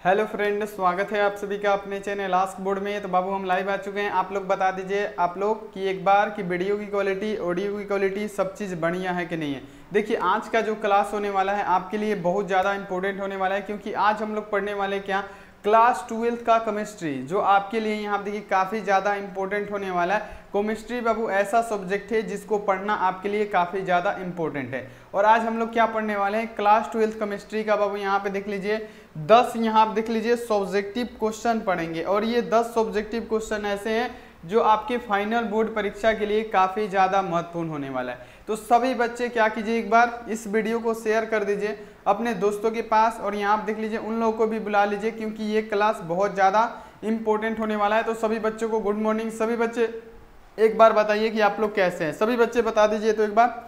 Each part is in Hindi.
हेलो फ्रेंड, स्वागत है आप सभी का अपने चैनल आस्क बोर्ड में। तो बाबू हम लाइव आ चुके हैं। आप लोग बता दीजिए आप लोग कि एक बार कि वीडियो की क्वालिटी, ऑडियो की क्वालिटी सब चीज़ बढ़िया है कि नहीं है। देखिए आज का जो क्लास होने वाला है आपके लिए बहुत ज़्यादा इंपॉर्टेंट होने वाला है, क्योंकि आज हम लोग पढ़ने वाले क्या क्लास 12th का केमिस्ट्री, जो आपके लिए यहाँ देखिए काफ़ी ज़्यादा इंपॉर्टेंट होने वाला है। केमिस्ट्री बाबू ऐसा सब्जेक्ट है जिसको पढ़ना आपके लिए काफ़ी ज़्यादा इंपॉर्टेंट है। और आज हम लोग क्या पढ़ने वाले हैं, क्लास 12th केमिस्ट्री का बाबू यहाँ पे देख लीजिए 10 यहाँ आप देख लीजिए सब्जेक्टिव क्वेश्चन पढ़ेंगे। और ये 10 सब्जेक्टिव क्वेश्चन ऐसे हैं जो आपके फाइनल बोर्ड परीक्षा के लिए काफ़ी ज़्यादा महत्वपूर्ण होने वाला है। तो सभी बच्चे क्या कीजिए, एक बार इस वीडियो को शेयर कर दीजिए अपने दोस्तों के पास, और यहाँ आप देख लीजिए उन लोगों को भी बुला लीजिए, क्योंकि ये क्लास बहुत ज़्यादा इंपॉर्टेंट होने वाला है। तो सभी बच्चों को गुड मॉर्निंग। सभी बच्चे एक बार बताइए कि आप लोग कैसे हैं। सभी बच्चे बता दीजिए, तो एक बार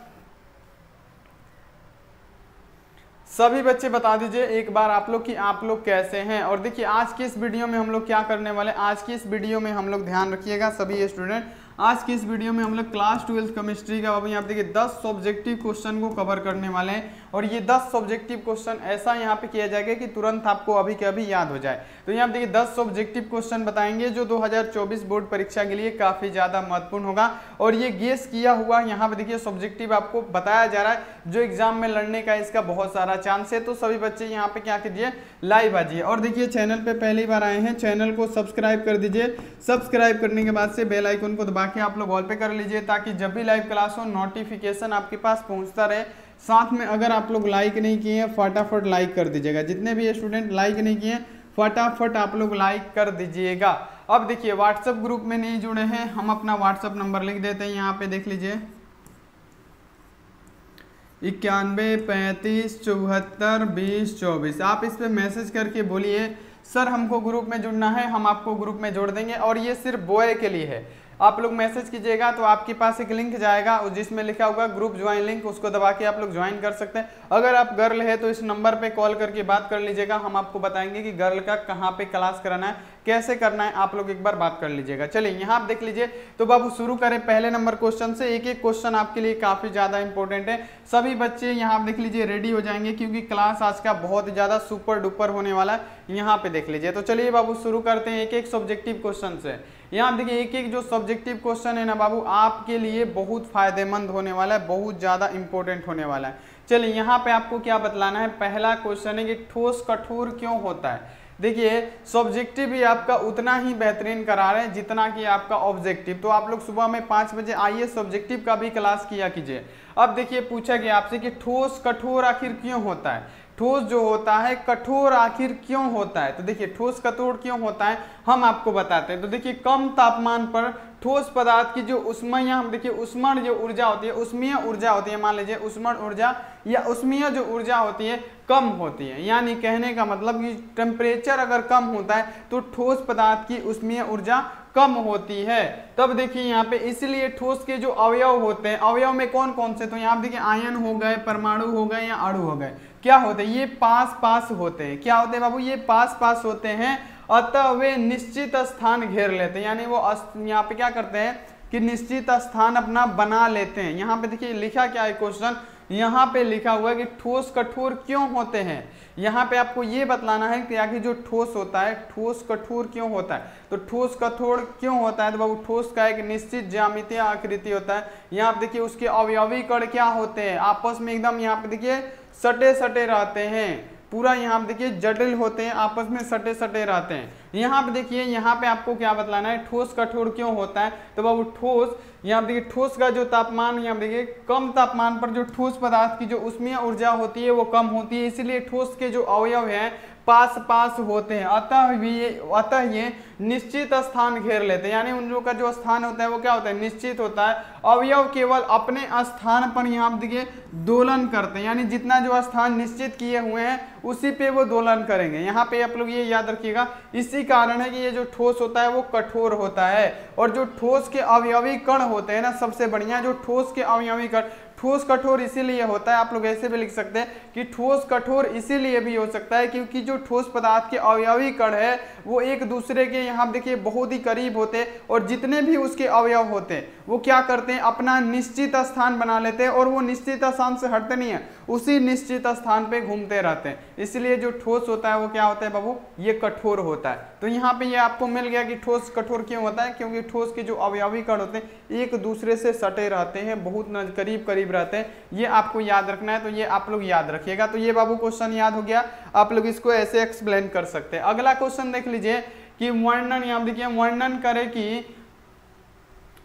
सभी बच्चे बता दीजिए एक बार आप लोग कि आप लोग कैसे हैं। और देखिए आज की इस वीडियो में हम लोग क्या करने वाले हैं, आज की इस वीडियो में हम लोग ध्यान रखिएगा सभी स्टूडेंट, आज की इस वीडियो में हम लोग क्लास 12th केमिस्ट्री का बाबू यहाँ पे देखिए 10 सब्जेक्टिव क्वेश्चन को कवर करने वाले हैं। और ये 10 सब्जेक्टिव क्वेश्चन ऐसा यहाँ पे किया जाएगा कि तुरंत आपको अभी के अभी याद हो जाए। तो यहाँ पे देखिए 10 सब्जेक्टिव क्वेश्चन बताएंगे जो 2024 बोर्ड परीक्षा के लिए काफ़ी ज़्यादा महत्वपूर्ण होगा। और ये गेस किया हुआ यहाँ पे देखिए सब्जेक्टिव आपको बताया जा रहा है जो एग्जाम में लड़ने का इसका बहुत सारा चांस है। तो सभी बच्चे यहाँ पे क्या कीजिए, लाइव आजिए। और देखिए चैनल पे पहली बार आए हैं, चैनल को सब्सक्राइब कर दीजिए। सब्सक्राइब करने के बाद से बेल आइकन को दबा के आप लोग ऑल पे कर लीजिए, ताकि जब भी लाइव क्लास हो नोटिफिकेशन आपके पास पहुंचता रहे। साथ में अगर आप लोग लाइक नहीं किए हैं फटाफट लाइक कर दीजिएगा। जितने भी स्टूडेंट लाइक नहीं किए हैं फटाफट आप लोग लाइक कर दीजिएगा। अब देखिए व्हाट्सएप ग्रुप में नहीं जुड़े हैं, हम अपना व्हाट्सएप नंबर लिख देते हैं, यहाँ पे देख लीजिए 91 35 74 20 24। आप इस पे मैसेज करके बोलिए सर हमको ग्रुप में जुड़ना है, हम आपको ग्रुप में जोड़ देंगे। और ये सिर्फ बॉय के लिए है। आप लोग मैसेज कीजिएगा तो आपके पास एक लिंक जाएगा जिसमें लिखा होगा ग्रुप ज्वाइन लिंक, उसको दबा के आप लोग ज्वाइन कर सकते हैं। अगर आप गर्ल है तो इस नंबर पे कॉल करके बात कर लीजिएगा, हम आपको बताएंगे कि गर्ल का कहाँ पे क्लास कराना है, कैसे करना है, आप लोग एक बार बात कर लीजिएगा। चलिए यहाँ आप देख लीजिए। तो बाबू शुरू करें पहले नंबर क्वेश्चन से। एक एक क्वेश्चन आपके लिए काफी ज्यादा इंपॉर्टेंट है। सभी बच्चे यहाँ आप देख लीजिए रेडी हो जाएंगे, क्योंकि क्लास आज का बहुत ज्यादा सुपर डुपर होने वाला है। यहाँ पे देख लीजिए। तो चलिए बाबू शुरू करते हैं एक एक सब्जेक्टिव क्वेश्चन से। यहाँ देखिए एक एक जो सब्जेक्टिव क्वेश्चन है ना बाबू आपके लिए बहुत फायदेमंद होने वाला है, बहुत ज्यादा इंपॉर्टेंट होने वाला है। चलिए यहाँ पे आपको क्या बतलाना है। पहला क्वेश्चन है कि ठोस कठोर क्यों होता है। देखिए सब्जेक्टिव भी आपका उतना ही बेहतरीन करा रहे हैं जितना कि आपका ऑब्जेक्टिव। तो आप लोग सुबह में 5 बजे आइए, सब्जेक्टिव का भी क्लास किया कीजिए। अब देखिए पूछा गया आपसे कि ठोस कठोर आखिर क्यों होता है। ठोस जो होता है कठोर आखिर क्यों होता है। तो देखिए ठोस कठोर क्यों होता है हम आपको बताते हैं। तो देखिए कम तापमान पर ठोस पदार्थ की जो उष्मीय, हम देखिए उष्मण जो ऊर्जा होती है, उष्मीय ऊर्जा होती है, मान लीजिए उष्मण ऊर्जा या उष्मीय जो ऊर्जा होती है कम होती है। यानी कहने का मतलब कि टेम्परेचर अगर कम होता है तो ठोस पदार्थ की उष्मीय ऊर्जा कम होती है। तब देखिए यहाँ पे इसलिए ठोस के जो अवयव होते हैं, अवयव में कौन कौन से, तो यहाँ देखिए आयन हो गए, परमाणु हो गए या अणु हो गए, क्या होते हैं, ये पास पास होते हैं। क्या होते हैं बाबू, ये पास पास होते हैं, अतः वे निश्चित स्थान घेर लेते हैं। यानी वो यहाँ पे क्या करते हैं कि निश्चित स्थान अपना बना लेते हैं। यहाँ पे देखिए लिखा क्या है क्वेश्चन, यहाँ पे लिखा हुआ है कि ठोस कठोर क्यों होते हैं। यहाँ पे आपको ये बतलाना है कि आखिर जो ठोस होता है ठोस कठोर क्यों होता है। तो ठोस कठोर क्यों होता है, तो बाबू ठोस का एक निश्चित ज्यामितीय आकृति होता है। यहाँ पे देखिए उसके अवयवी कण क्या होते हैं, आपस में एकदम यहाँ पे देखिए सटे सटे रहते हैं, पूरा यहाँ पे देखिए जटिल होते हैं, आपस में सटे सटे रहते हैं। यहाँ पे देखिए यहाँ पे आपको क्या बतलाना है, ठोस कठोर क्यों होता है। तो बाबू ठोस, यहाँ देखिए ठोस का जो तापमान, यहाँ देखिए कम तापमान पर जो ठोस पदार्थ की जो उष्मीय ऊर्जा होती है वो कम होती है, इसीलिए ठोस के जो अवयव हैं पास पास होते हैं, अतः ये निश्चित स्थान घेर लेते हैं। यानी उन लोगों का जो स्थान होता है वो क्या होता है, निश्चित होता है। अवयव केवल अपने स्थान पर यहाँ देखिए दोलन करते हैं, यानी जितना जो स्थान निश्चित किए हुए हैं उसी पे वो दोलन करेंगे। यहाँ पे आप लोग ये याद रखिएगा, इसी कारण है कि ये जो ठोस होता है वो कठोर होता है। और जो ठोस के अवयवी कण होते हैं ना, सबसे बढ़िया जो ठोस के अवयवी कण, ठोस कठोर इसीलिए होता है, आप लोग ऐसे भी लिख सकते हैं कि ठोस कठोर इसीलिए भी हो सकता है क्योंकि जो ठोस पदार्थ के अवयवी कण है वो एक दूसरे के यहाँ देखिए बहुत ही करीब होते हैं और जितने भी उसके अवयव होते हैं वो क्या करते हैं, अपना निश्चित स्थान बना लेते हैं और वो निश्चित स्थान से हटते नहीं है, उसी निश्चित स्थान पे घूमते रहते हैं। इसलिए जो ठोस होता है वो क्या होता है बाबू, ये कठोर होता है। तो यहाँ पे ये आपको मिल गया कि ठोस कठोर क्यों होता है, क्योंकि ठोस के जो अवयवी कण होते हैं एक दूसरे से सटे रहते हैं, बहुत करीब करीब रहते हैं। ये आपको याद रखना है, तो ये आप लोग याद रखिएगा। तो ये बाबू क्वेश्चन याद हो गया, आप लोग इसको ऐसे एक्सप्लेन कर सकते हैं। अगला क्वेश्चन देख लीजिए कि वर्णन, यहाँ देखिए वर्णन करे कि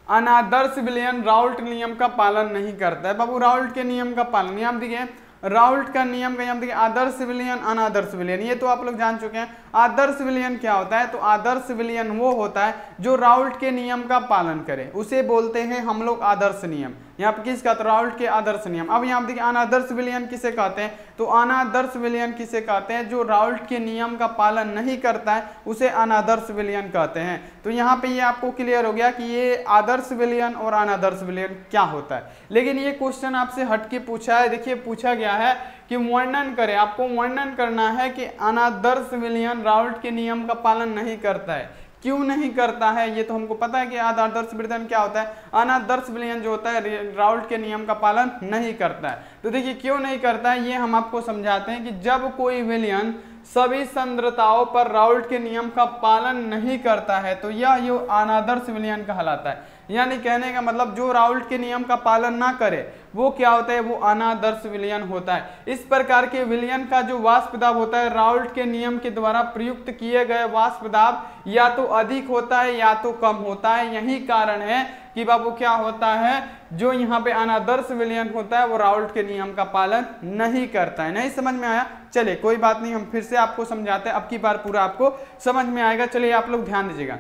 अनादर्श विलयन राउल्ट नियम का पालन नहीं करता है। बाबू राउल्ट के नियम का पालन, यहाँ देखिए राउल्ट का नियम का, यहाँ देखिए आदर्श विलयन अनादर्श विलयन, ये तो आप लोग जान चुके हैं। आदर्श विलयन क्या होता है, तो आदर्श विलयन वो होता है जो राउल्ट के नियम का पालन करे, उसे बोलते हैं हम लोग आदर्श नियम। यहाँ पे किसका, तो राउल्ट के आदर्श नियम। अब यहाँ देखिए अनादर्श विलयन किसे कहते हैं, तो अनादर्श विलयन किसे कहते हैं, जो राउल्ट के नियम का पालन नहीं करता है उसे अनादर्श विलयन कहते हैं। तो यहाँ पे ये आपको क्लियर हो गया कि ये आदर्श विलयन और अनादर्श विलयन क्या होता है। लेकिन ये क्वेश्चन आपसे हटके पूछा है, देखिए पूछा गया है कि वर्णन करें, आपको वर्णन करना है कि अनादर्श विलयन राउल्ट के नियम का पालन नहीं करता है। क्यों नहीं करता है, ये तो हमको पता है कि आदर्श विलयन क्या होता है, अनादर्श विलयन जो होता है राउल्ट के नियम का पालन नहीं करता है। तो देखिए क्यों नहीं करता है ये हम आपको समझाते हैं कि जब कोई विलयन सभी सांद्रताओं पर राउल्ट के नियम का पालन नहीं करता है तो यह अनादर्श विलयन कहलाता है। यानी कहने का मतलब जो राउल्ट के नियम का पालन ना करे वो क्या होता है, वो अनादर्श विलयन होता है। इस प्रकार के विलयन का जो वाष्प दाब होता है राउल्ट के नियम के द्वारा प्रयुक्त किए गए वाष्प दाब या तो अधिक होता है या तो कम होता है। यही कारण है कि बाबू क्या होता है, जो यहाँ पे अनादर्श विलयन होता है वो राउल्ट के नियम का पालन नहीं करता है। नहीं समझ में आया, चलिए कोई बात नहीं, हम फिर से आपको समझाते हैं, अब की बार पूरा आपको समझ में आएगा। चलिए आप लोग ध्यान दीजिएगा।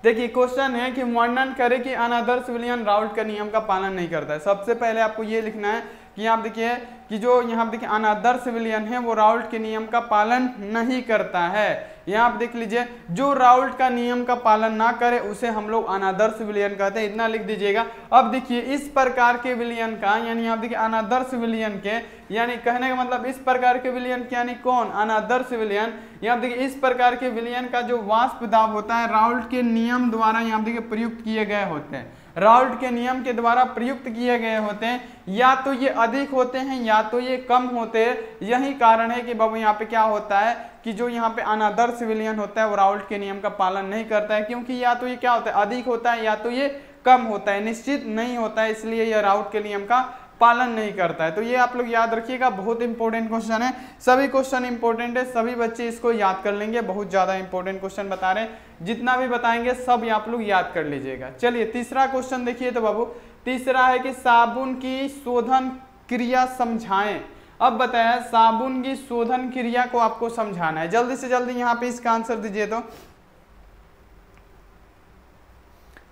देखिए क्वेश्चन है कि वर्णन करे कि अनादर्श विलयन राउल्ट का नियम का पालन नहीं करता है। सबसे पहले आपको ये लिखना है कि आप देखिए कि जो यहाँ देखिए अनादर्श विलयन है वो राउल्ट के नियम का पालन नहीं करता है। यहाँ आप देख लीजिए जो राउल्ट का नियम का पालन ना करे उसे हम लोग अनादर्श विलयन कहते हैं, इतना लिख दीजिएगा। अब देखिए इस प्रकार के विलयन का यानी आप देखिए अनादर्श विलयन के, यानी कहने का मतलब इस प्रकार के विलयन के यानी कौन, अनादर्श विलयन। यहाँ देखिए इस प्रकार के विलयन का जो वाष्प दाब होता है राउल्ट के नियम द्वारा यहाँ देखिए प्रयुक्त किए गए होते हैं, राउल्ट के नियम के द्वारा प्रयुक्त किए गए होते हैं, या तो ये अधिक होते हैं या तो ये कम होते हैं। यही कारण है कि बाबू यहाँ पे क्या होता है कि जो यहाँ पे अनादर्श विलयन होता है वो राउल्ट के नियम का पालन नहीं करता है, क्योंकि या तो ये क्या होता है, अधिक होता है या तो ये कम होता है, निश्चित नहीं होता है, इसलिए यह राउल्ट के नियम का पालन नहीं करता है। तो ये आप लोग याद रखिएगा, बहुत इंपॉर्टेंट क्वेश्चन है, सभी क्वेश्चन इंपॉर्टेंट है, सभी बच्चे इसको याद कर लेंगे। बहुत ज्यादा इंपॉर्टेंट क्वेश्चन बता रहे हैं, जितना भी बताएंगे सब आप लोग याद कर लीजिएगा। चलिए तीसरा क्वेश्चन देखिए, तो बाबू तीसरा है कि साबुन की शोधन क्रिया समझाएं। अब बताया साबुन की शोधन क्रिया को आपको समझाना है, जल्दी से जल्दी यहाँ पे इसका आंसर दीजिए। तो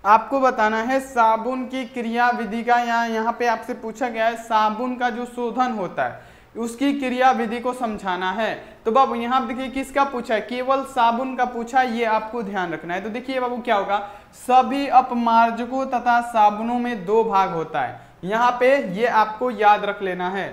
आपको बताना है साबुन की क्रिया विधि का, यहाँ पे आपसे पूछा गया है साबुन का जो शोधन होता है उसकी क्रिया विधि को समझाना है। तो बाबू यहाँ देखिए किसका पूछा है, केवल साबुन का पूछा है, ये आपको ध्यान रखना है। तो देखिए बाबू क्या होगा, सभी अपमार्जकों तथा साबुनों में दो भाग होता है, यहाँ पे ये आपको याद रख लेना है।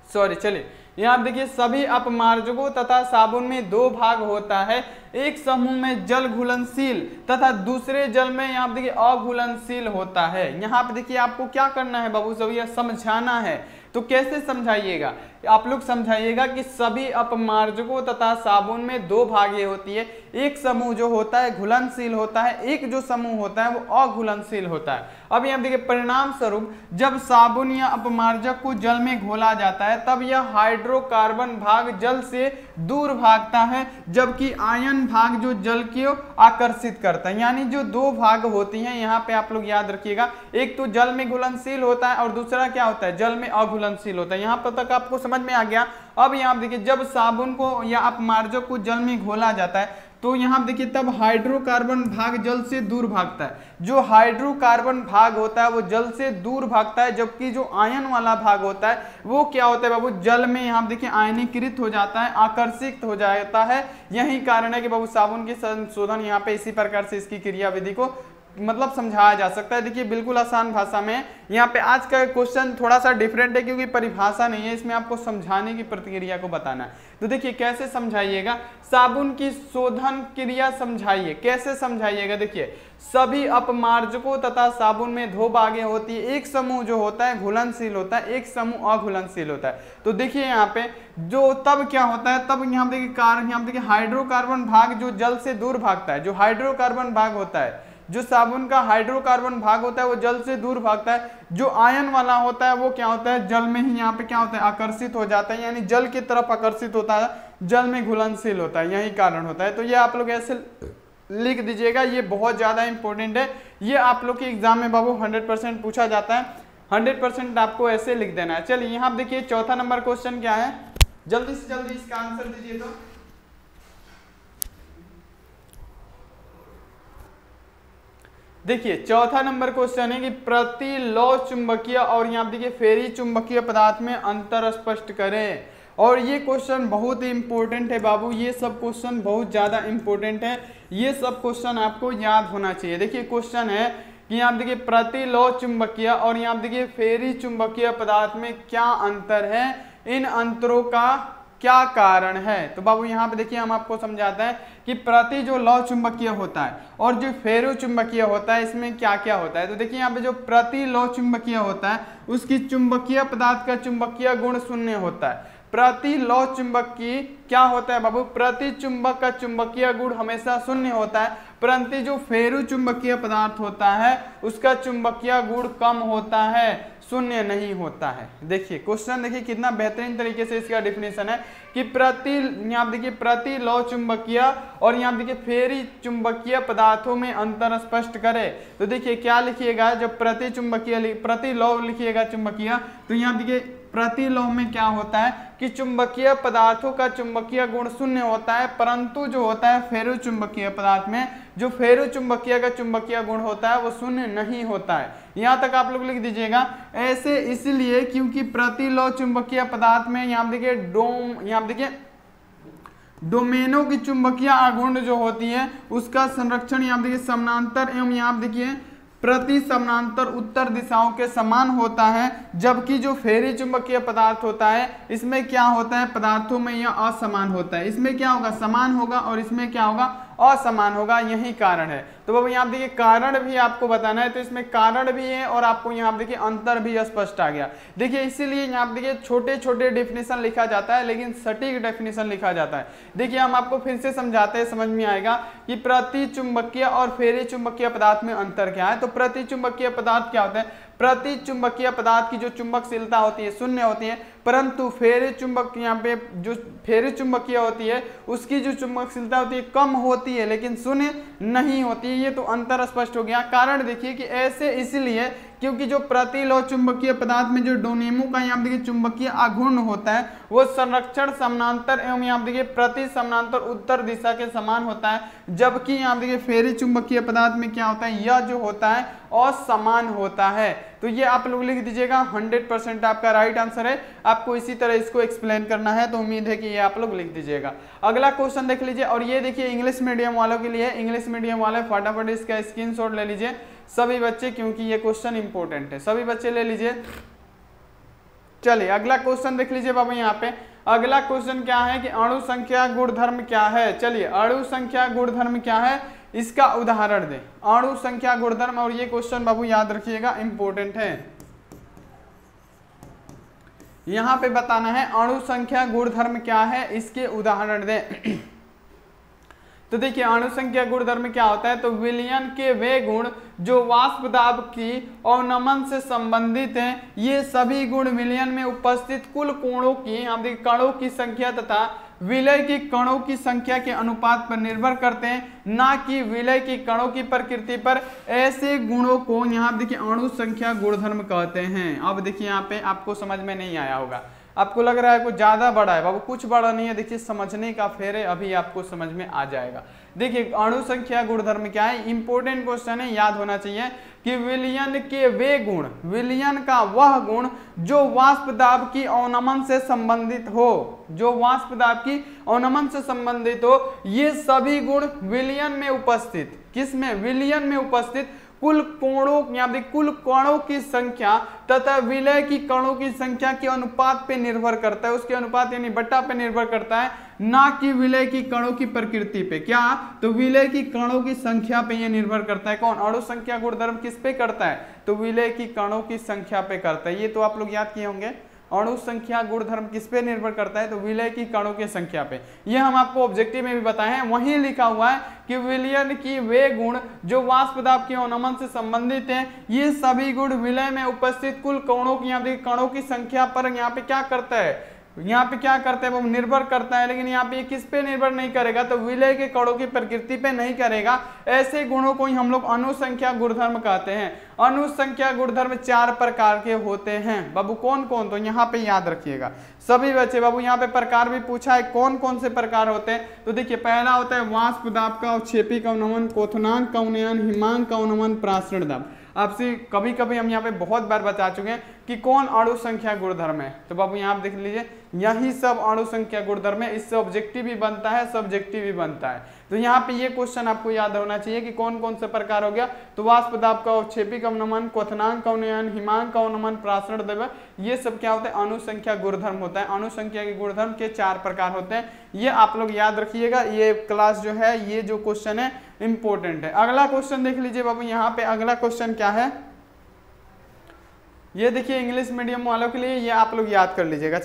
सॉरी, चलिए यहाँ देखिए सभी अपमार्जकों तथा साबुन में दो भाग होता है, एक समूह में जल घुलनशील तथा दूसरे जल में यहाँ देखिए अघुलनशील होता है। यहाँ पे देखिए आपको क्या करना है बाबू, सब यह समझाना है। तो कैसे समझाइएगा, आप लोग समझाइएगा कि सभी अपमार्जकों तथा साबुन में दो भागें होती है, एक समूह जो होता है घुलनशील होता है, एक जो समूह होता है वो अघुलनशील होता है। अब यहाँ देखिए परिणाम स्वरूप जब साबुन या अपमार्जक को जल में घोला जाता है तब यह हाइड्रोकार्बन भाग जल से दूर भागता है, जबकि आयन भाग जो जल को आकर्षित करता है। यानी जो दो भाग होती हैं यहाँ पे आप लोग याद रखिएगा, एक तो जल में घुलनशील होता है और दूसरा क्या होता है, जल में अघुलनशील होता है। यहाँ पर तक आपको समझ में आ गया। अब यहाँ देखिए जब साबुन को या अपमार्जक को जल में घोला जाता है तो यहाँ देखिए तब हाइड्रोकार्बन भाग जल से दूर भागता है, जो हाइड्रोकार्बन भाग होता है वो जल से दूर भागता है, जबकि जो आयन वाला भाग होता है वो क्या होता है बाबू, जल में यहाँ देखिए आयनीकृत हो जाता है, आकर्षित हो जाता है। यही कारण है कि बाबू साबुन की संशोधन यहाँ पे इसी प्रकार से इसकी क्रिया विधि को मतलब समझाया जा सकता है। देखिए बिल्कुल आसान भाषा में। यहाँ पे आज का क्वेश्चन थोड़ा सा डिफरेंट है क्योंकि परिभाषा नहीं है, इसमें आपको समझाने की प्रक्रिया को बताना है। तो देखिए कैसे समझाइएगा, साबुन की शोधन क्रिया समझाइए। कैसे समझाइएगा, देखिए सभी अपमार्जकों तथा साबुन में दो बागें होती है। एक समूह जो होता है घुलनशील होता है, एक समूह अघुलनशील होता है। तो देखिए यहाँ पे जो तब क्या होता है, तब यहाँ देखिए यहाँ देखिए हाइड्रोकार्बन भाग जो जल से दूर भागता है, जो हाइड्रोकार्बन भाग होता है, जो साबुन का हाइड्रोकार्बन भाग होता है वो जल से दूर भागता है। जो आयन वाला होता है वो क्या होता है, जल में ही यहाँ पे क्या होता है, आकर्षित हो जाता है, यानी जल की तरफ आकर्षित होता है, जल में घुलनशील होता है, यही कारण होता है। तो ये आप लोग ऐसे लिख दीजिएगा, ये बहुत ज्यादा इंपॉर्टेंट है। ये आप लोग के एग्जाम में बाबू 100% पूछा जाता है, 100% आपको ऐसे लिख देना है। चलिए यहाँ देखिए चौथा नंबर क्वेश्चन क्या है, जल्दी से जल्दी इसका आंसर दीजिए। तो देखिए चौथा नंबर क्वेश्चन है कि प्रतिलौह चुंबकीय और यहाँ देखिए फेरी चुंबकीय पदार्थ में अंतर स्पष्ट करें। और ये क्वेश्चन बहुत ही इंपॉर्टेंट है बाबू, ये सब क्वेश्चन बहुत ज्यादा इंपॉर्टेंट है, ये सब क्वेश्चन आपको याद होना चाहिए। देखिए क्वेश्चन है कि यहाँ देखिए प्रतिलौह चुंबकीय और यहाँ देखिए फेरी चुंबकीय पदार्थ में क्या अंतर है, इन अंतरों का क्या कारण है। तो बाबू यहाँ पे देखिए हम आपको समझाते हैं कि प्रति जो लौह चुंबकीय होता है और जो फेरो चुंबकीय होता है इसमें क्या क्या होता है। तो देखिए यहाँ पे जो प्रति लौह चुंबकीय होता है उसकी चुंबकीय पदार्थ का चुंबकीय गुण शून्य होता है। प्रति लौह चुंबक की क्या होता है बाबू, प्रति चुंबक का चुंबकीय गुण हमेशा शून्य होता है, परंतु जो फेरु चुंबकीय पदार्थ होता है उसका चुंबकीय गुण कम होता है, शून्य नहीं होता है। देखिए क्वेश्चन देखिए कितना बेहतरीन तरीके से इसका डिफिनेशन है कि यहाँ देखिए प्रति लौह चुंबकीय और यहाँ देखिए फेरी चुंबकीय पदार्थों में अंतर स्पष्ट करे। तो देखिए क्या लिखिएगा, जब प्रति चुंबकीय प्रति लौह लिखिएगा चुंबकीय, तो यहाँ देखिए प्रति लौह में क्या होता है कि चुंबकीय पदार्थों का चुंबकीय गुण शून्य होता है, परंतु जो होता है फेरो चुंबकीय पदार्थ में जो फेरो चुंबकीय का चुंबकीय गुण होता है वो शून्य नहीं होता है। यहाँ तक आप लोग लिख दीजिएगा। ऐसे इसलिए क्योंकि प्रति लौह चुंबकीय पदार्थ में यहाँ देखिए डोमेनों की चुंबकीय आघूर्ण जो होती है उसका संरक्षण यहाँ देखिए समानांतर एवं यहाँ देखिए प्रति समानांतर उत्तर दिशाओं के समान होता है, जबकि जो फेरी चुंबकीय पदार्थ होता है इसमें क्या होता है, पदार्थों में यह असमान होता है। इसमें क्या होगा, समान होगा और इसमें क्या होगा, असमान होगा, यही कारण है। तो बाबू यहाँ देखिए कारण भी आपको बताना है, तो इसमें कारण भी है और आपको यहाँ देखिए अंतर भी स्पष्ट आ गया। देखिए इसीलिए यहाँ देखिए छोटे छोटे डेफिनेशन लिखा जाता है लेकिन सटीक डेफिनेशन लिखा जाता है। देखिए हम आपको फिर से समझाते हैं, समझ में आएगा कि प्रति चुंबकीय और फेरी चुंबकीय पदार्थ में अंतर क्या है। तो प्रति चुंबकीय पदार्थ क्या होता है, प्रति चुंबकीय पदार्थ की जो चुंबकशीलता होती है शून्य होती है, परंतु फेरी चुंबक यहाँ पे जो फेरी चुंबकीय होती है उसकी जो चुंबकशीलता होती है कम होती है लेकिन शून्य नहीं होती है। ये तो अंतर स्पष्ट हो गया। कारण देखिए कि ऐसे इसलिए क्योंकि जो प्रति लौह चुंबकीय पदार्थ में जो डोनेमो का यहाँ देखिए चुंबकीय आघूर्ण होता है वो संरक्षण समानांतर एवं यहाँ देखिए प्रति समानांतर उत्तर दिशा के समान होता है, जबकि यहाँ देखिए फेरी चुंबकीय पदार्थ में क्या होता है, यह जो होता है असमान होता है। तो ये आप लोग लिख दीजिएगा, 100% आपका राइट आंसर है। आपको इसी तरह इसको एक्सप्लेन करना है, तो उम्मीद है कि ये आप लोग लिख दीजिएगा। अगला क्वेश्चन देख लीजिए, और ये देखिए इंग्लिश मीडियम वालों के लिए। इंग्लिश मीडियम वाले फटाफट इसका स्क्रीनशॉट ले लीजिए सभी बच्चे, क्योंकि ये क्वेश्चन इंपॉर्टेंट है, सभी बच्चे ले लीजिए। चलिए अगला क्वेश्चन देख लीजिए बाबू। यहाँ पे अगला क्वेश्चन क्या है कि अणु संख्या गुणधर्म क्या है। चलिए अणु संख्या गुणधर्म क्या है इसका उदाहरण दें, अणु संख्या गुणधर्म। और ये क्वेश्चन बाबू याद रखिएगा इंपॉर्टेंट है, यहां पे बताना है अणु संख्या गुणधर्म क्या है, इसके उदाहरण दें। तो देखिए अणु संख्या गुणधर्म क्या होता है, तो विलयन के वे गुण जो वाष्प दाब की अवनमन से संबंधित हैं, ये सभी गुण विलयन में उपस्थित कुल कोणों की हम देखिए कणों की संख्या तथा विलय की कणों की संख्या के अनुपात पर निर्भर करते हैं, ना कि विलय की कणों की प्रकृति पर। ऐसे गुणों को यहाँ देखिए अणु संख्या गुणधर्म कहते हैं। अब देखिए यहाँ पे आपको समझ में नहीं आया होगा, आपको लग रहा है कुछ ज्यादा बड़ा है, बाबू कुछ बड़ा नहीं है। देखिए समझने का फेर है, अभी आपको समझ में आ जाएगा। देखिए अणु संख्या गुणधर्म क्या है, इंपॉर्टेंट क्वेश्चन है, याद होना चाहिए कि विलयन के वे गुण, विलयन का वह गुण जो वाष्प दाब की अवनमन से संबंधित हो, जो वाष्प दाब की अवनमन से संबंधित हो, ये सभी गुण विलयन में उपस्थित, किसमें, विलयन में उपस्थित कुल कोणों या कुल कणों की संख्या तथा विलय की कणों की संख्या के अनुपात पे निर्भर करता है, उसके अनुपात यानी बट्टा पे निर्भर करता है, ना कि विलय की कणों की प्रकृति पे। क्या? तो विलय की कणों की संख्या पे ये निर्भर करता है। कौन? अणु संख्या गुणधर्म किस पे करता है? तो विलय की कणों की संख्या पे करता है। ये तो आप लोग याद किए होंगे, अणु संख्या गुणधर्म किस पे निर्भर करता है? तो विलय की कणों की संख्या पे। ये हम आपको ऑब्जेक्टिव में भी बताए हैं, वहीं लिखा हुआ है कि विलयन की वे गुण जो वाष्प दाब के अवनमन से संबंधित हैं, ये सभी गुण विलय में उपस्थित कुल कणों की कणों की संख्या पर यहाँ पे क्या करता है? यहाँ पे क्या करते हैं? वो निर्भर करता है, लेकिन यहाँ पे ये किस पे निर्भर नहीं करेगा? तो विलय के कणों की प्रकृति पे नहीं करेगा। ऐसे गुणों को ही हम लोग अनुसंख्या गुणधर्म कहते हैं। अनुसंख्या गुणधर्म 4 प्रकार के होते हैं बाबू। कौन कौन? तो यहाँ पे याद रखिएगा सभी बच्चे बाबू। यहाँ पे प्रकार भी पूछा है, कौन कौन से प्रकार होते हैं? तो देखिए, पहला होता है वाष्प दाब का अवक्षेपी का अवनमन, क्वथनांक का उन्नयन, हिमांक का अवनमन, प्रासरण दाब। आपसे कभी कभी हम यहाँ पे बहुत बार बता चुके हैं कि कौन अणु संख्या गुणधर्म है। तो बाबू यहाँ आप देख लीजिए, यही सब अणु संख्या गुणधर्म है। इससे ऑब्जेक्टिव भी बनता है, सब्जेक्टिव भी बनता है। तो यहाँ पे ये क्वेश्चन आपको याद होना चाहिए कि कौन कौन से प्रकार हो गया। तो वाष्प दाब का अवक्षेपी का अवनमन, क्वथनांक का उन्नयन, हिमांक का अवनमन, प्रासरण दाब, ये सब क्या होता है? अनुसंख्या गुणधर्म होता है। अनुसंख्या के गुणधर्म के 4 प्रकार होते हैं, ये आप लोग याद रखिएगा। ये क्लास जो है, ये जो क्वेश्चन है इंपॉर्टेंट है। अगला क्वेश्चन देख लीजिए बाबू। यहाँ पे अगला क्वेश्चन क्या है? ये देखिए, इंग्लिश मीडियम वालों के लिए ये आप लोग याद कर लीजिएगा।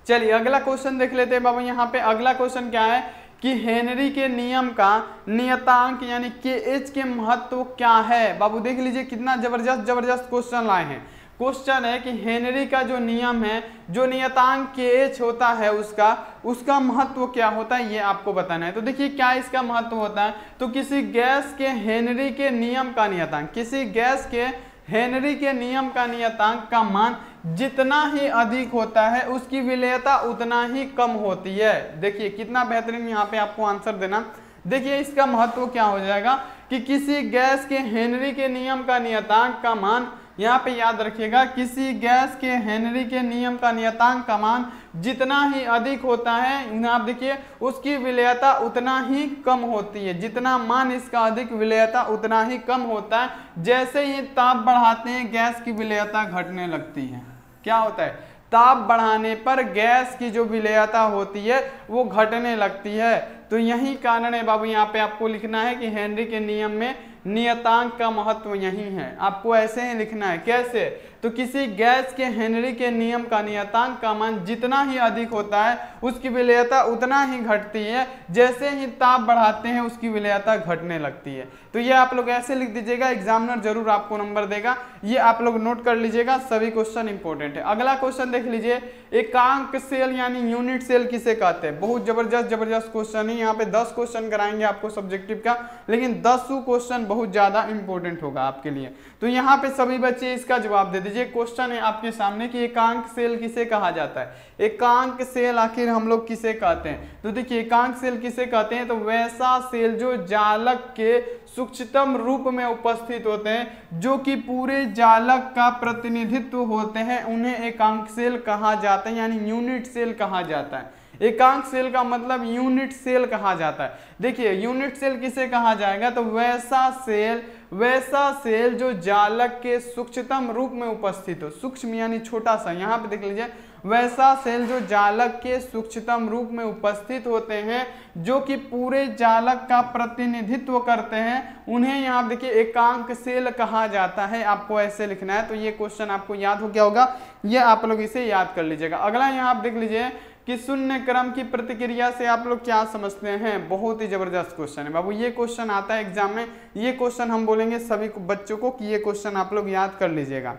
चलिए अगला क्वेश्चन देख लेते हैं बाबू। यहाँ पे अगला क्वेश्चन क्या है कि हेनरी के नियम का नियतांक यानी KH के महत्व क्या है? बाबू देख लीजिए, कितना जबरदस्त क्वेश्चन लाए हैं। क्वेश्चन है कि हेनरी का जो नियम है, जो नियतांक KH होता है, उसका महत्व क्या होता है, ये आपको बताना है। तो देखिए, क्या इसका महत्व होता है? तो किसी गैस के हेनरी के नियम का नियतांक, किसी गैस के हेनरी के नियम का नियतांक का मान जितना ही अधिक होता है, उसकी विलेयता उतना ही कम होती है। देखिए कितना बेहतरीन यहाँ पे आपको आंसर देना। देखिए इसका महत्व क्या हो जाएगा कि किसी गैस के हेनरी के नियम का नियतांक का मान, यहाँ पे याद रखिएगा, किसी गैस के हेनरी के नियम का नियतांक का मान जितना ही अधिक होता है, आप देखिए उसकी विलेयता उतना ही कम होती है। जितना मान इसका अधिक, विलेयता उतना ही कम होता है। जैसे ही ताप बढ़ाते हैं, गैस की विलेयता घटने लगती है। क्या होता है? ताप बढ़ाने पर गैस की जो विलेयता होती है वो घटने लगती है। तो यही कारण है बाबू, यहाँ पे आपको लिखना है कि हेनरी के नियम में नियतांक का महत्व यही है। आपको ऐसे ही लिखना है। कैसे? तो किसी गैस के हेनरी के नियम का नियतांक का मान जितना ही अधिक होता है, उसकी विलेयता उतना ही घटती है। जैसे ही ताप बढ़ाते हैं, उसकी विलेयता घटने लगती है। तो ये आप लोग ऐसे लिख दीजिएगा, एग्जामिनर जरूर आपको नंबर देगा। ये आप लोग नोट कर लीजिएगा, सभी क्वेश्चन इंपॉर्टेंट है। अगला क्वेश्चन देख लीजिए, एकांक सेल यानी यूनिट सेल किसे कहते हैं? बहुत जबरदस्त क्वेश्चन है। यहाँ पे 10 क्वेश्चन कराएंगे आपको सब्जेक्टिव का, लेकिन 10 क्वेश्चन बहुत ज्यादा इंपॉर्टेंट होगा आपके लिए। तो यहाँ पे सभी बच्चे इसका जवाब दे दीजिए। क्वेश्चन है आपके सामने कि एकांक सेल किसे कहा जाता है? एकांक सेल आखिर हम लोग किसे कहते हैं? तो देखिए एकांक सेल किसे कहते हैं? तो वैसा सेल जो जालक के सूक्ष्मतम रूप में उपस्थित होते हैं, जो कि पूरे जालक का प्रतिनिधित्व होते हैं, उन्हें एकांक सेल कहा जाता है, यानी यूनिट सेल कहा जाता है। एकांक सेल का मतलब यूनिट सेल कहा जाता है। देखिए यूनिट सेल किसे कहा जाएगा? तो वैसा सेल जो जालक के सूक्ष्मतम रूप में उपस्थित हो। सूक्ष्म यानी छोटा सा, यहाँ पे देख लीजिए, वैसा सेल जो जालक के सूक्ष्मतम रूप में उपस्थित होते हैं, जो कि पूरे जालक का प्रतिनिधित्व करते हैं, उन्हें यहाँ देखिए एकांक सेल कहा जाता है। आपको ऐसे लिखना है। तो ये क्वेश्चन आपको याद हो गया होगा, ये आप लोग इसे याद कर लीजिएगा। अगला यहाँ आप देख लीजिए कि शून्य क्रम की प्रतिक्रिया से आप लोग क्या समझते हैं? बहुत ही जबरदस्त क्वेश्चन है बाबू। ये क्वेश्चन आता है एग्जाम में। ये क्वेश्चन हम बोलेंगे सभी बच्चों को कि ये क्वेश्चन आप लोग याद कर लीजिएगा।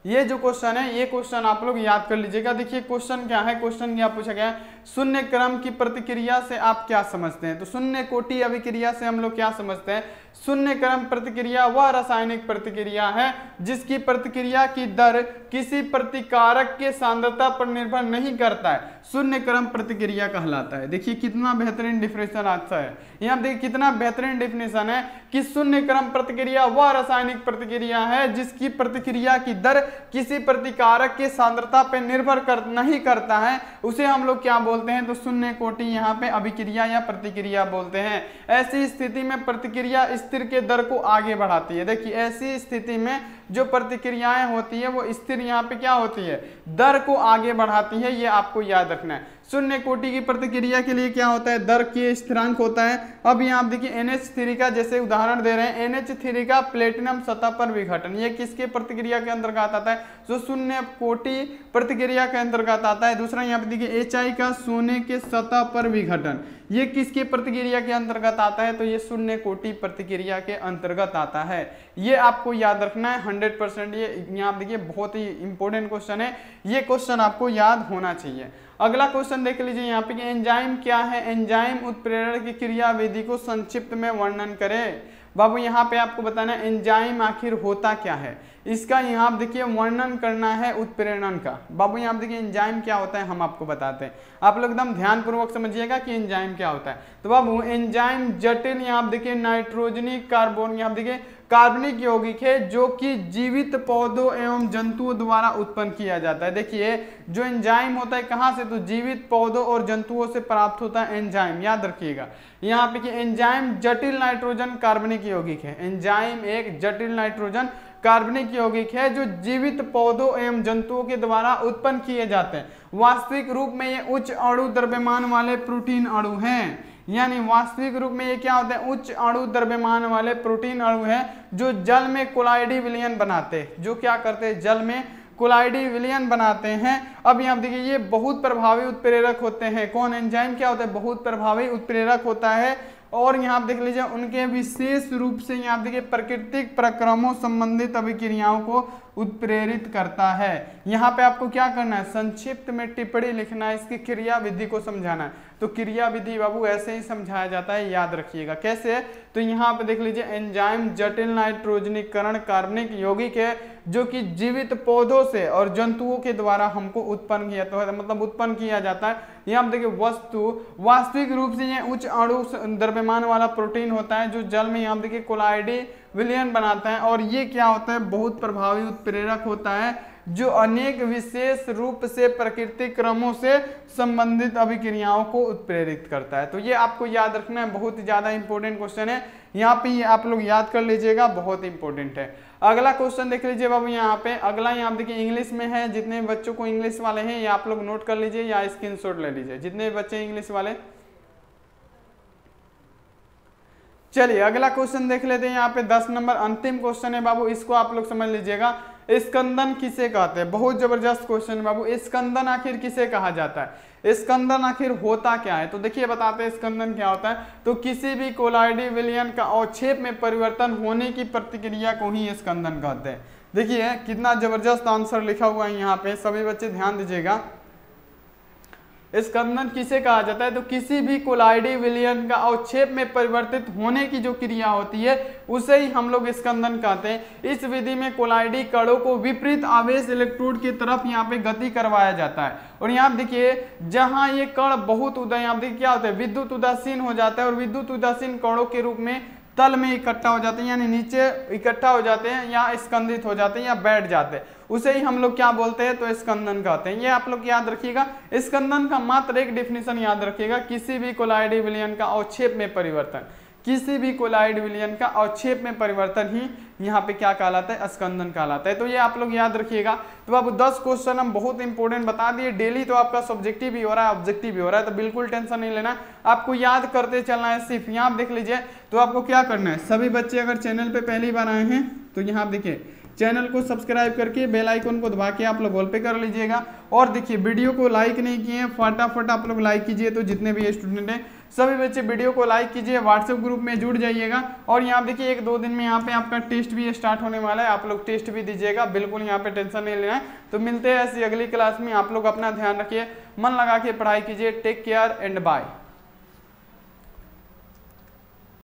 ये जो क्वेश्चन है, ये क्वेश्चन आप लोग याद कर लीजिएगा। देखिए क्वेश्चन क्या है? क्वेश्चन क्या पूछा गया है? शून्य क्रम की प्रतिक्रिया से आप क्या समझते हैं? तो शून्य कोटि अभिक्रिया से हम लोग क्या समझते हैं? शून्य क्रम प्रतिक्रिया वह रासायनिक प्रतिक्रिया है जिसकी प्रतिक्रिया की दर किसी प्रतिकारक के सांद्रता पर निर्भर नहीं करता है, शून्य क्रम प्रतिक्रिया कहलाता है। देखिए कितना बेहतरीन डिफिनेशन आता है। यहाँ देखिए कितना बेहतरीन डिफिनेशन है कि शून्य क्रम प्रतिक्रिया वह रासायनिक प्रतिक्रिया है जिसकी प्रतिक्रिया की दर किसी प्रतिकारक की सांद्रता पे निर्भर नहीं करता है उसे हम लोग क्या बोलते हैं, तो शून्य कोटि यहाँ पे अभिक्रिया या प्रतिक्रिया बोलते हैं। ऐसी स्थिति में प्रतिक्रिया स्थिर के दर को आगे बढ़ाती है। देखिए ऐसी स्थिति में जो प्रतिक्रियाएं होती है वो स्थिर यहाँ पे क्या होती है, दर को आगे बढ़ाती है, ये आपको याद रखना है। शून्य कोटि की प्रतिक्रिया के लिए क्या होता है, दर के स्थिरांक होता है। अब यहाँ आप देखिए NH3 का जैसे उदाहरण दे रहे हैं, NH3 का प्लेटिनम सतह पर विघटन, ये किसके प्रतिक्रिया के अंतर्गत आता है, जो शून्य कोटि प्रतिक्रिया के अंतर्गत आता है। दूसरा यहाँ पे देखिए HI का सोने के सतह पर विघटन, ये किसके प्रतिक्रिया के अंतर्गत आता है, तो ये शून्य कोटि प्रतिक्रिया के अंतर्गत आता है। ये आपको याद रखना है 100%। ये यहाँ देखिए बहुत ही इंपॉर्टेंट क्वेश्चन है, ये क्वेश्चन आपको याद होना चाहिए। अगला क्वेश्चन देख लीजिए यहाँ पे कि एंजाइम क्या है, एंजाइम उत्प्रेरण की क्रियाविधि को संक्षिप्त में वर्णन करें। बाबू यहाँ पे आपको बताना है एंजाइम आखिर होता क्या है, इसका यहाँ आप देखिए वर्णन करना है उत्प्रेरण का। बाबू यहाँ देखिए एंजाइम क्या होता है हम आपको बताते हैं, आप लोग एकदम ध्यानपूर्वक समझिएगा कि एंजाइम क्या होता है। तो बाबू एंजाइम जटिल यहाँ आप देखिए नाइट्रोजनिक कार्बन यहाँ देखिए कार्बनिक यौगिक है जो कि जीवित पौधों एवं जंतुओं द्वारा उत्पन्न किया जाता है। देखिए जो एंजाइम होता है कहाँ से, तो जीवित पौधों और जंतुओं से प्राप्त होता है एंजाइम, याद रखिएगा। यहाँ पे कि एंजाइम जटिल नाइट्रोजन कार्बनिक यौगिक है, एंजाइम एक जटिल नाइट्रोजन कार्बनिक यौगिक है जो जीवित पौधों एवं जंतुओं के द्वारा उत्पन्न किए जाते हैं। वास्तविक रूप में ये उच्च अणु द्रव्यमान वाले प्रोटीन अणु हैं, यानी वास्तविक रूप में ये क्या होता है, उच्च अणु द्रव्यमान वाले प्रोटीन अणु हैं जो जल में कोलाइडी विलयन बनाते हैं, जो क्या करते हैं, जल में कोलाइडी विलयन बनाते हैं। अब यहाँ देखिए ये बहुत प्रभावी उत्प्रेरक होते हैं। कौन, एंजाइम क्या होता है, बहुत प्रभावी उत्प्रेरक होता है। और यहाँ आप देख लीजिए उनके विशेष रूप से यहाँ देखिए प्राकृतिक प्रक्रमों संबंधित अभिक्रियाओं को उत्प्रेरित करता है। यहाँ पे आपको क्या करना है, संक्षिप्त में टिप्पणी लिखना है, इसकी क्रिया विधि को समझाना है। तो क्रिया विधि बाबू ऐसे ही समझाया जाता है, याद रखिएगा। कैसे, तो यहाँ पे देख लीजिए एंजाइम जटिल नाइट्रोजनीकरण कार्बनिक यौगिक है जो कि जीवित पौधों से और जंतुओं के द्वारा हमको उत्पन्न किया, तो मतलब उत्पन्न किया जाता है। यहाँ पे देखिए वस्तु वास्तविक रूप से ये उच्च अणु द्रव्यमान वाला प्रोटीन होता है जो जल में यहाँ देखिए कोलाइडी विलयन बनाता है। और ये क्या होता है, बहुत प्रभावी उत्प्रेरक होता है जो अनेक विशेष रूप से प्राकृतिक क्रमों से संबंधित अभिक्रियाओं को उत्प्रेरित करता है। तो ये आपको याद रखना है, बहुत ही ज्यादा इंपॉर्टेंट क्वेश्चन है, यहाँ पे आप लोग याद कर लीजिएगा, बहुत इंपॉर्टेंट है। अगला क्वेश्चन देख लीजिए बाबू यहाँ पे, अगला यहाँ देखिए इंग्लिश में है। जितने बच्चों को इंग्लिश वाले हैं ये आप लोग नोट कर लीजिए या स्क्रीनशॉट ले लीजिए, जितने बच्चे इंग्लिश वाले। चलिए अगला क्वेश्चन देख लेते हैं। यहाँ पे 10 नंबर अंतिम क्वेश्चन है बाबू, इसको आप लोग समझ लीजिएगा। स्कंदन किसे कहते हैं, बहुत जबरदस्त क्वेश्चन है बाबू। स्कंदन आखिर किसे कहा जाता है, स्कंदन आखिर होता क्या है, तो देखिए बताते हैं स्कंदन क्या होता है। तो किसी भी कोलाइडी विलयन का अवक्षेप में परिवर्तन होने की प्रतिक्रिया को ही स्कंदन कहते हैं। देखिए कितना जबरदस्त आंसर लिखा हुआ है यहाँ पे, सभी बच्चे ध्यान दीजिएगा। स्कंदन किसे कहा जाता है, तो किसी भी कोलाइडी विलयन का अवक्षेप में परिवर्तित होने की जो क्रिया होती है उसे ही हम लोग स्कंदन कहते हैं। इस विधि में कोलाइडी कणों को विपरीत आवेश इलेक्ट्रोड की तरफ यहाँ पे गति करवाया जाता है। और यहाँ देखिए जहां ये कण बहुत यहाँ देखिए क्या होता है, विद्युत उदासीन हो जाता है और विद्युत उदासीन कणों के रूप में तल में इकट्ठा हो जाते हैं, यानी नीचे इकट्ठा हो जाते हैं या स्कंदित हो जाते हैं या बैठ जाते हैं, उसे ही हम लोग क्या बोलते हैं, तो स्कंदन कहते हैं। ये आप लोग याद रखिएगा। स्कंदन का मात्र एक डिफिनीशन याद रखिएगा, किसी भी कोलाइडी विलयन का अवक्षेप में परिवर्तन, किसी भी कोलाइड विलयन का अवक्षेप में परिवर्तन ही यहाँ पे क्या कहलाता है, स्कंदन कहलाता है। तो ये आप लोग याद रखिएगा। तो अब 10 क्वेश्चन हम बहुत इंपॉर्टेंट बता दिए। डेली तो आपका सब्जेक्टिव भी हो रहा है, ऑब्जेक्टिव भी हो रहा है, तो बिल्कुल टेंशन नहीं लेना, आपको याद करते चलना है सिर्फ। यहाँ आप देख लीजिए, तो आपको क्या करना है, सभी बच्चे अगर चैनल पे पहली बार आए हैं तो यहाँ आप देखिए चैनल को सब्सक्राइब करके बेल आइकन को दबा के आप लोग ऑल पे कर लीजिएगा। और देखिए वीडियो को लाइक नहीं किए हैं, फटाफट आप लोग लाइक कीजिए। तो जितने भी स्टूडेंट हैं सभी बच्चे वीडियो को लाइक कीजिए, व्हाट्सएप ग्रुप में जुड़ जाइएगा। और यहाँ देखिए 1-2 दिन में यहाँ पे आपका टेस्ट भी स्टार्ट होने वाला है, आप लोग टेस्ट भी दीजिएगा, बिल्कुल यहाँ पे टेंशन नहीं लेना है। तो मिलते हैं ऐसी अगली क्लास में, आप लोग अपना ध्यान रखिए, मन लगा के पढ़ाई कीजिए। Take care and bye.